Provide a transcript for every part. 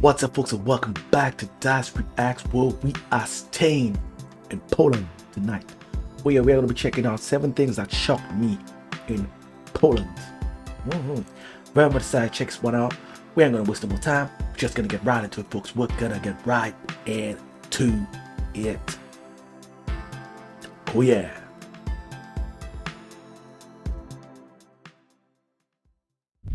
What's up, folks, and welcome back to Dyce Reacts, where we are staying in Poland tonight. We are going to be checking out 7 things that shocked me in Poland. Very much excited to check this one out. We ain't going to waste no more time. We're just going to get right into it, folks. We're going to get right into it. Oh, yeah.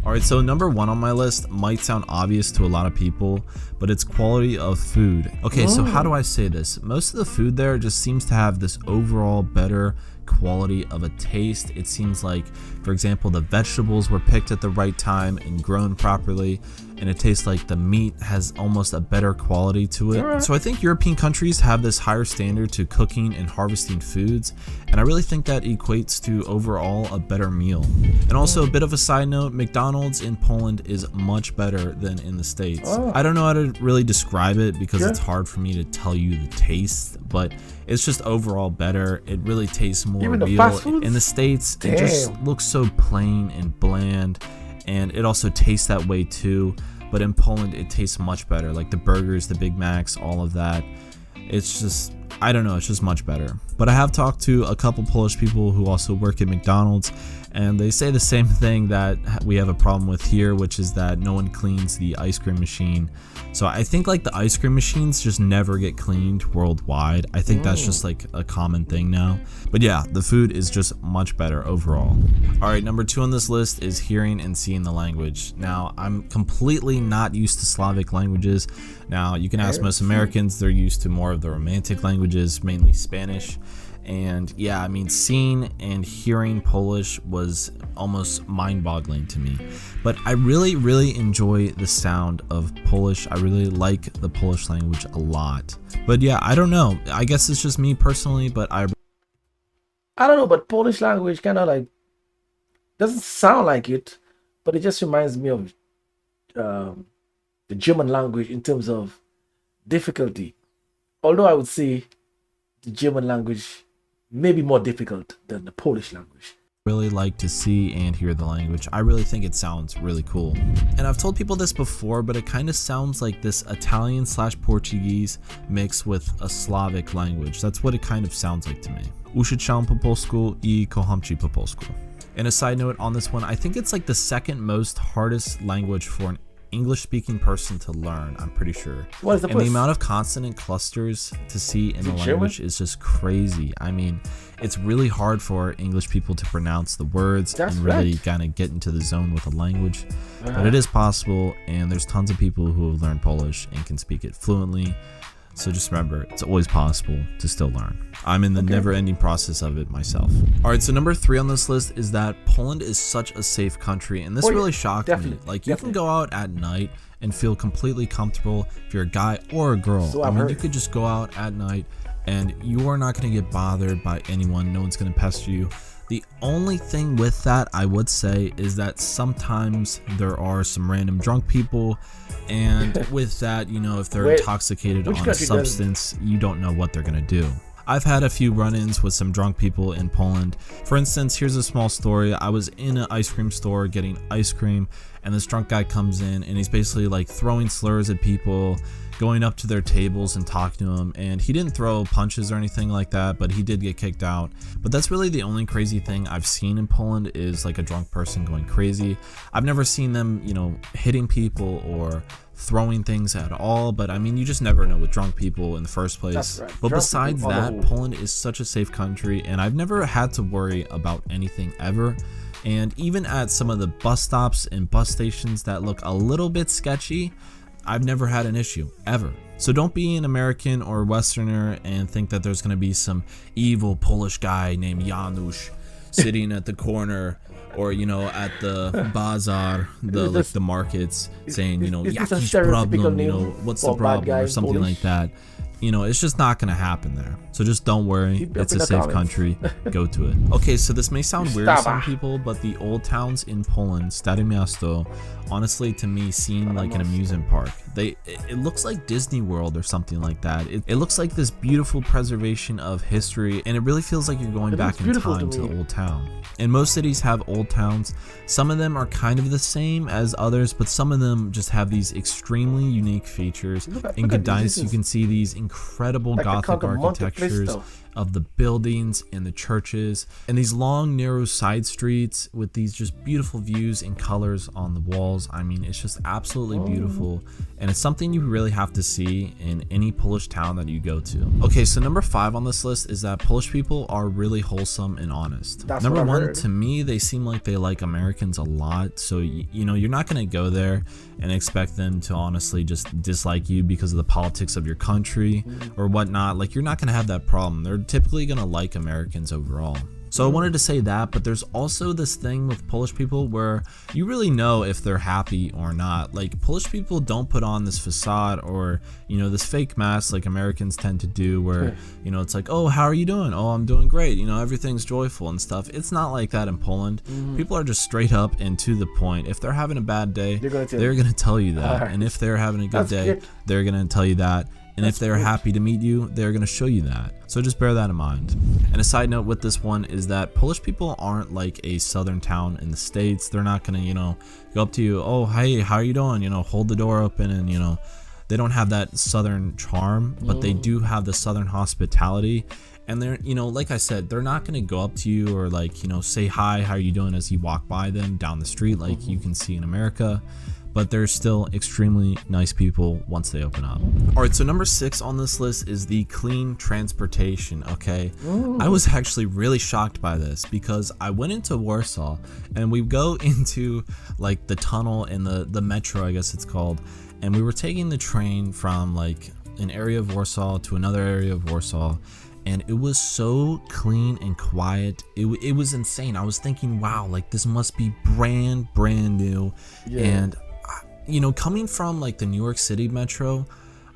Alright, so number 1 on my list might sound obvious to a lot of people, but it's quality of food. Okay, so how do I say this? Most of the food there just seems to have this overall better quality of a taste. It seems like, for example, the vegetables were picked at the right time and grown properly, and it tastes like the meat has almost a better quality to it. So I think European countries have this higher standard to cooking and harvesting foods, and I really think that equates to overall a better meal. And also, a bit of a side note, McDonald's in Poland is much better than in the States. I don't know how to really describe it because it's hard for me to tell you the taste, but it's just overall better. It really tastes more real. In the States, it just looks so plain and bland, and it also tastes that way too. But in Poland, it tastes much better. Like the burgers, the Big Macs, all of that. It's just, I don't know, it's just much better. But I have talked to a couple Polish people who also work at McDonald's, and they say the same thing that we have a problem with here, which is that no one cleans the ice cream machine. So I think like the ice cream machines just never get cleaned worldwide. I think that's just like a common thing now. But yeah, the food is just much better overall. Alright, number 2 on this list is hearing and seeing the language. Now, I'm completely not used to Slavic languages. Now, you can ask most Americans, they're used to more of the Romantic languages, mainly Spanish. And yeah, I mean, seeing and hearing Polish was almost mind-boggling to me. But I really enjoy the sound of Polish. I really like the Polish language a lot. But yeah, I don't know. I guess it's just me personally, but I don't know, but Polish language kind of like doesn't sound like it, but it just reminds me of the German language in terms of difficulty. Although I would say the German language may be more difficult than the Polish language. Really like to see and hear the language. I really think it sounds really cool. And I've told people this before, but it kind of sounds like this Italian/Portuguese mixed with a Slavic language. That's what it kind of sounds like to me. Uczyłam po polsku I kocham ci po polsku. And a side note on this one, I think it's like the second most hardest language for an English-speaking person to learn, I'm pretty sure. And the amount of consonant clusters to see in the language is just crazy. I mean, it's really hard for English people to pronounce the words and really kind of get into the zone with the language. But it is possible, and there's tons of people who have learned Polish and can speak it fluently. So just remember, it's always possible to still learn. I'm in the never-ending process of it myself. Alright, so number 3 on this list is that Poland is such a safe country, and this really shocked me. Like, you can go out at night and feel completely comfortable if you're a guy or a girl. I mean, you could just go out at night and you are not going to get bothered by anyone. No one's going to pester you. The only thing with that, I would say, is that sometimes there are some random drunk people, and with that, you know, if they're intoxicated on a substance, you don't know what they're gonna do. I've had a few run-ins with some drunk people in Poland. For instance, here's a small story. I was in an ice cream store getting ice cream, and this drunk guy comes in and he's basically like throwing slurs at people, going up to their tables and talking to them. And he didn't throw punches or anything like that, but he did get kicked out. But that's really the only crazy thing I've seen in Poland, is like a drunk person going crazy. I've never seen them, you know, hitting people or throwing things at all, but I mean, you just never know with drunk people in the first place. But besides that, Poland is such a safe country, and I've never had to worry about anything ever. And even at some of the bus stops and bus stations that look a little bit sketchy, I've never had an issue, ever. So don't be an American or Westerner and think that there's going to be some evil Polish guy named Janusz sitting at the corner, or, you know, at the bazaar, the markets, saying, you know, Jaki's problem, you know, what's the problem, or something like that. you know, it's just not gonna happen there. So just don't worry, Keep it up it's in a the safe comments. country. Go to it. Okay, so this may sound weird to some Ustawa. people, but the old towns in Poland, Stare Miasto, honestly to me seem like an amusement park. It looks like Disney World or something like that. It looks like this beautiful preservation of history, and it really feels like you're going back in time to the old town. And most cities have old towns. Some of them are kind of the same as others, but some of them just have these extremely unique features. In Dyce, you can see these incredible Gothic architectures of the buildings and the churches, and these long narrow side streets with these just beautiful views and colors on the walls. I mean, it's just absolutely beautiful, and it's something you really have to see in any Polish town that you go to. Okay, so number 5 on this list is that Polish people are really wholesome and honest. Number 1, to me, they seem like they like Americans a lot, so you know, you're not going to go there and expect them to honestly just dislike you because of the politics of your country or whatnot. Like, you're not going to have that problem. They're typically going to like Americans overall. So I wanted to say that, but there's also this thing with Polish people where you really know if they're happy or not. Like, Polish people don't put on this facade or, you know, this fake mask like Americans tend to do where, you know, it's like, oh, how are you doing? Oh, I'm doing great. You know, everything's joyful and stuff. It's not like that in Poland. People are just straight up and to the point. If they're having a bad day, they're going to tell you that. And if they're having a good day, they're going to tell you that. And if they're happy to meet you, they're going to show you that. So just bear that in mind. And a side note with this one is that Polish people aren't like a southern town in the States. They're not going to, you know, go up to you, oh, hey, how are you doing? You know, hold the door open, and, you know, they don't have that southern charm, but they do have the southern hospitality. And they're, you know, like I said, they're not going to go up to you or like, you know, say hi, how are you doing as you walk by them down the street like you can see in America. But they're still extremely nice people once they open up. All right, so number 6 on this list is the clean transportation, okay? I was actually really shocked by this because I went into Warsaw and we go into like the tunnel and the metro, I guess it's called, and we were taking the train from like an area of Warsaw to another area of Warsaw, and it was so clean and quiet. It was insane. I was thinking, wow, like this must be brand new. And you know, coming from like the New York City metro,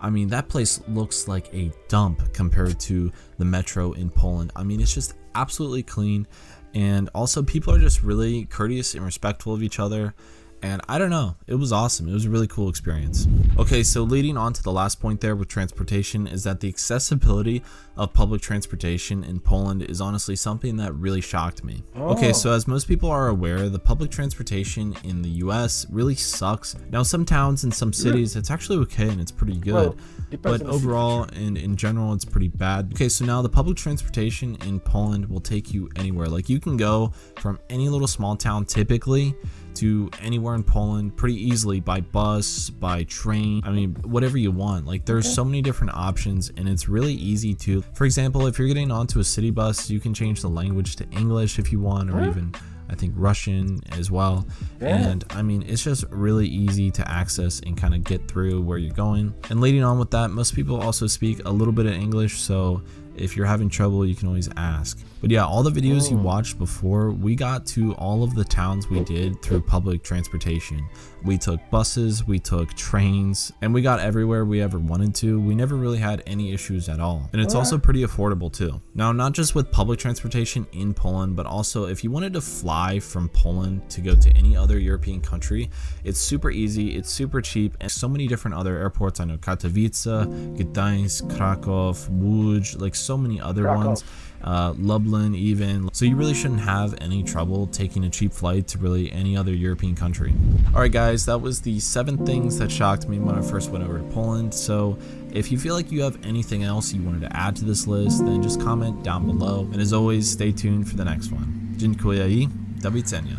I mean, that place looks like a dump compared to the metro in Poland. I mean, it's just absolutely clean, and also people are just really courteous and respectful of each other. And I don't know, it was awesome. It was a really cool experience. Okay, so leading on to the last point there with transportation is that the accessibility of public transportation in Poland is honestly something that really shocked me. Okay, so as most people are aware, the public transportation in the US really sucks. Now, some towns and some cities, it's actually okay and it's pretty good. But overall, and in general, it's pretty bad. Okay, so now the public transportation in Poland will take you anywhere. Like, you can go from any little small town typically to anywhere in Poland pretty easily by bus, by train, I mean, whatever you want. Like, there's so many different options, and it's really easy to, for example, if you're getting onto a city bus, you can change the language to English if you want, or even I think Russian as well. And I mean, it's just really easy to access and kind of get through where you're going. And leading on with that, most people also speak a little bit of English, so if you're having trouble, you can always ask. But yeah, all the videos you watched before, we got to all of the towns we did through public transportation. We took buses, we took trains, and we got everywhere we ever wanted to. We never really had any issues at all. And it's also pretty affordable too. Now, not just with public transportation in Poland, but also if you wanted to fly from Poland to go to any other European country, it's super easy, it's super cheap, and so many different other airports. I know Katowice, Gdańsk, Krakow, Łódź, like so many other ones. Lublin even. So you really shouldn't have any trouble taking a cheap flight to really any other European country. Alright guys, that was the 7 things that shocked me when I first went over to Poland. So if you feel like you have anything else you wanted to add to this list, then just comment down below. And as always, stay tuned for the next one. Dziękuję i do widzenia.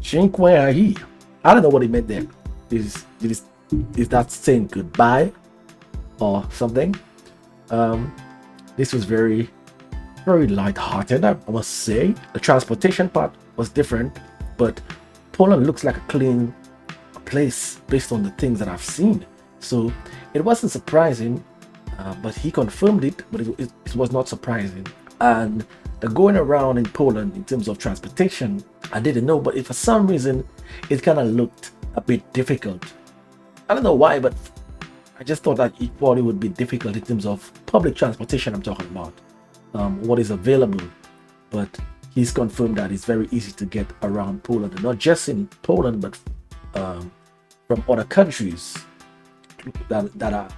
Dziękuję. I don't know what he meant there. Is that saying goodbye or something? This was very light-hearted, I must say. The transportation part was different, but Poland looks like a clean place based on the things that I've seen. So it wasn't surprising, but he confirmed it, but it was not surprising. And the going around in Poland in terms of transportation, I didn't know, but if for some reason it kind of looked a bit difficult. I don't know why, but I just thought that it probably would be difficult in terms of public transportation. I'm talking about what is available, but he's confirmed that it's very easy to get around Poland, and not just in Poland, but from other countries that are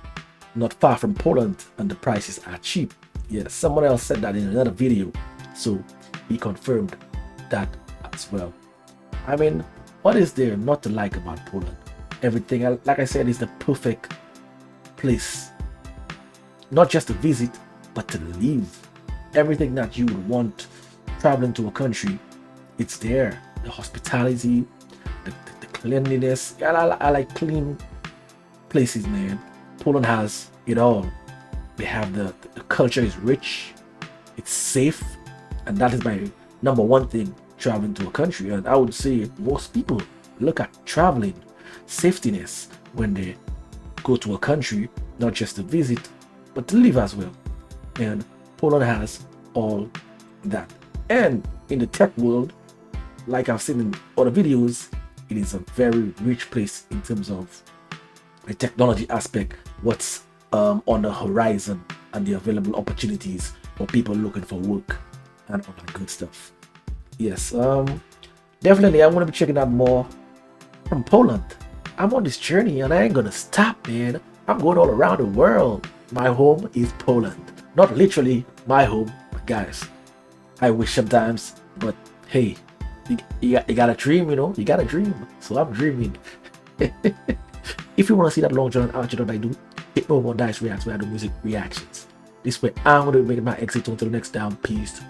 not far from Poland, and the prices are cheap. Yes, someone else said that in another video, so he confirmed that as well. I mean, what is there not to like about Poland? Everything, like I said, is the perfect place, not just to visit, but to live. Everything that you would want traveling to a country, it's there. The hospitality, the cleanliness. I like clean places, man. Poland has it all. They have the culture is rich, it's safe, and that is my number one thing traveling to a country. And I would say most people look at traveling safetyness when they go to a country, not just to visit, but to live as well. And Poland has all that. And in the tech world, like I've seen in other videos, it is a very rich place in terms of the technology aspect, what's on the horizon, and the available opportunities for people looking for work and all that good stuff. Yes, definitely I want to be checking out more from Poland. I'm on this journey and I ain't gonna stop, man. I'm going all around the world. My home is Poland. Not literally my home, but guys, I wish sometimes, but hey, you gotta dream, you know? You gotta dream. So I'm dreaming. If you want to see that long John outro that I do, hit me over on Dyce Reacts where I do music reactions. This way I'm going to be making my exit until the next time. Peace.